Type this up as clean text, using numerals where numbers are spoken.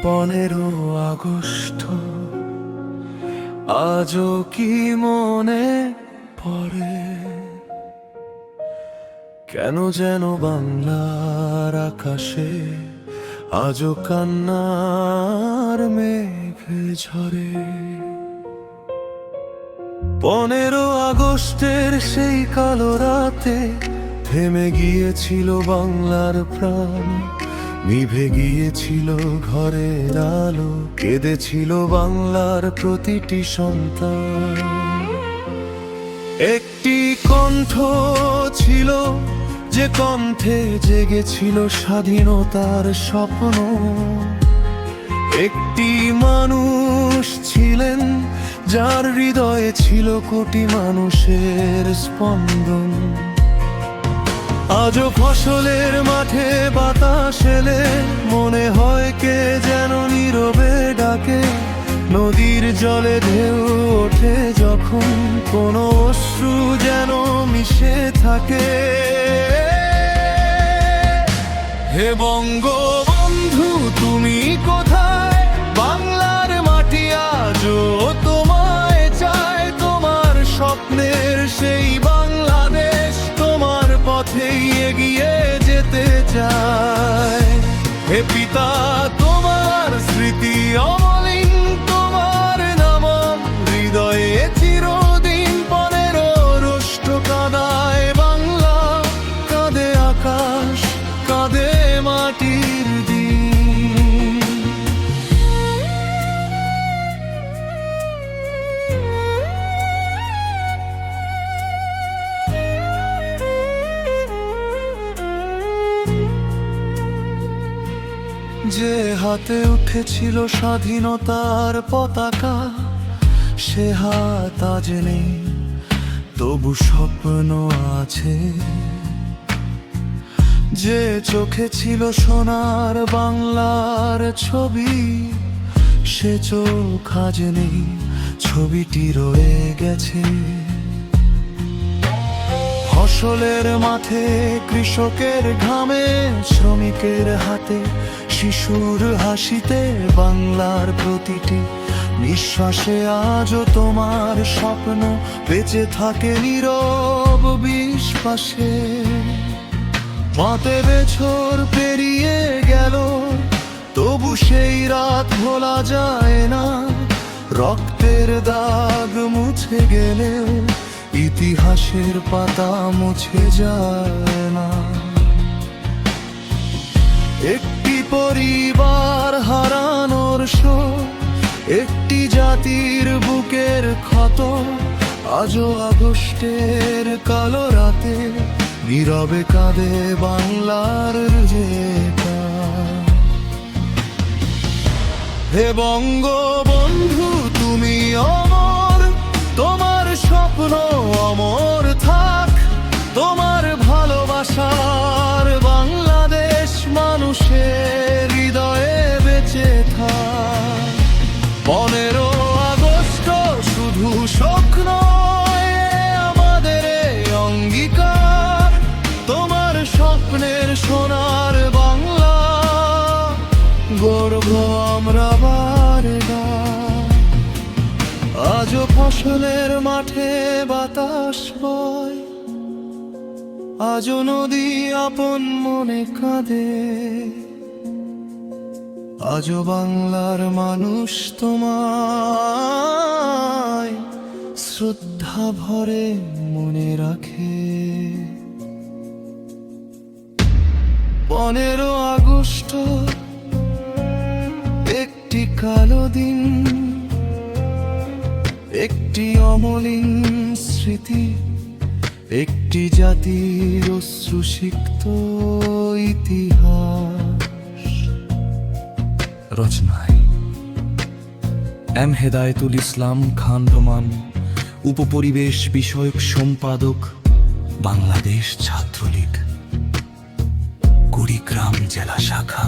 15 August আজও কি মনে পড়ে, কেন যেন বাংলার আকাশে আজও কান্নার মেঘ ঝরে। 15 আগস্টের সেই কালো রাতে থেমে গিয়েছিল বাংলার প্রাণ, নিভে গিয়েছিল ঘরের আলো, কেঁদেছিল বাংলার প্রতিটি সন্তান। একটি কণ্ঠ ছিল যে কণ্ঠে জেগেছিল স্বাধীনতার স্বপ্ন, একটি মানুষ ছিলেন যার হৃদয়ে ছিল কোটি মানুষের স্পন্দন। আজও ফসলের মাঠে বাতাস এলে মনে হয় কে যেন নীরবে ডাকে, নদীর জলে ঢেউ ওঠে যখন কোনো অশ্রু যেন মিশে থাকে। হে বঙ্গবন্ধু তুমি কোথায়, বাংলার মাটি আজও তোমায় চায়, তোমার স্বপ্নের সেই বাংলাদেশ তোমার পথেই এগিয়ে যেতে চায়। হে পিতা তোমার স্মৃতি অমলিন, তোমার নাম হৃদয়ে চিরদিন। 15 আগস্ট কাঁদায় বাংলা, কাঁদে আকাশ, কাঁদে মাটির দিন। যে হাতে উঠেছিল স্বাধীনতার পতাকা, সে হাত আজ নেই, তবু স্বপ্ন আছে। যে চোখে ছিল সোনার বাংলার ছবি, সে চোখ আজ নেই, ছবিটি রয়ে গেছে। ফসলের মাঠে কৃষকের ঘামে, শ্রমিকের হাতে, শিশুর হাসিতে, বাংলার প্রতিটি নিঃশ্বাসে আজও তোমার স্বপ্ন বেঁচে থাকে নীরব বিশ্বাসে। 5 বছর পেরিয়ে গেল, তবু সেই রাত ভোলা যায় না, রক্তের দাগ মুছে গেলেও ইতিহাসের পাতা মুছে যায় না। একটি পরিবার হারানোর শোক, একটি জাতির বুকের ক্ষত, আজও আগস্টের কালো রাতে নীরবে কাঁদে বাংলার যেটা। হে বঙ্গবন্ধু তুমি অমর, তোমার স্বপ্ন অমর থাক, তোমার ভালোবাসার বাংলাদেশ মানুষের হৃদয়ে বেঁচে থাক। 15 আগস্ট শুধু স্বপ্ন নয়, আমাদের অঙ্গীকার, তোমার স্বপ্নের সোনার বাংলা গর্ব আমরা বারবার। আজও ফসলের মাঠে বাতাস বয়, আজও নদী আপন মনে কাঁদে, আজও বাংলার মানুষ তোমায় শ্রদ্ধা ভরে মনে রাখে। 15 আগস্ট একটি কালো দিন, একটি অমলিন স্মৃতি, একটি জাতির অশ্রুসিক্ত ইতিহাস। রচনায় এম হেদায়েতুল ইসলাম খান রোমান, উপপরিবেশ বিষয়ক সম্পাদক, বাংলাদেশ ছাত্রলীগ, কুড়িগ্রাম জেলা শাখা।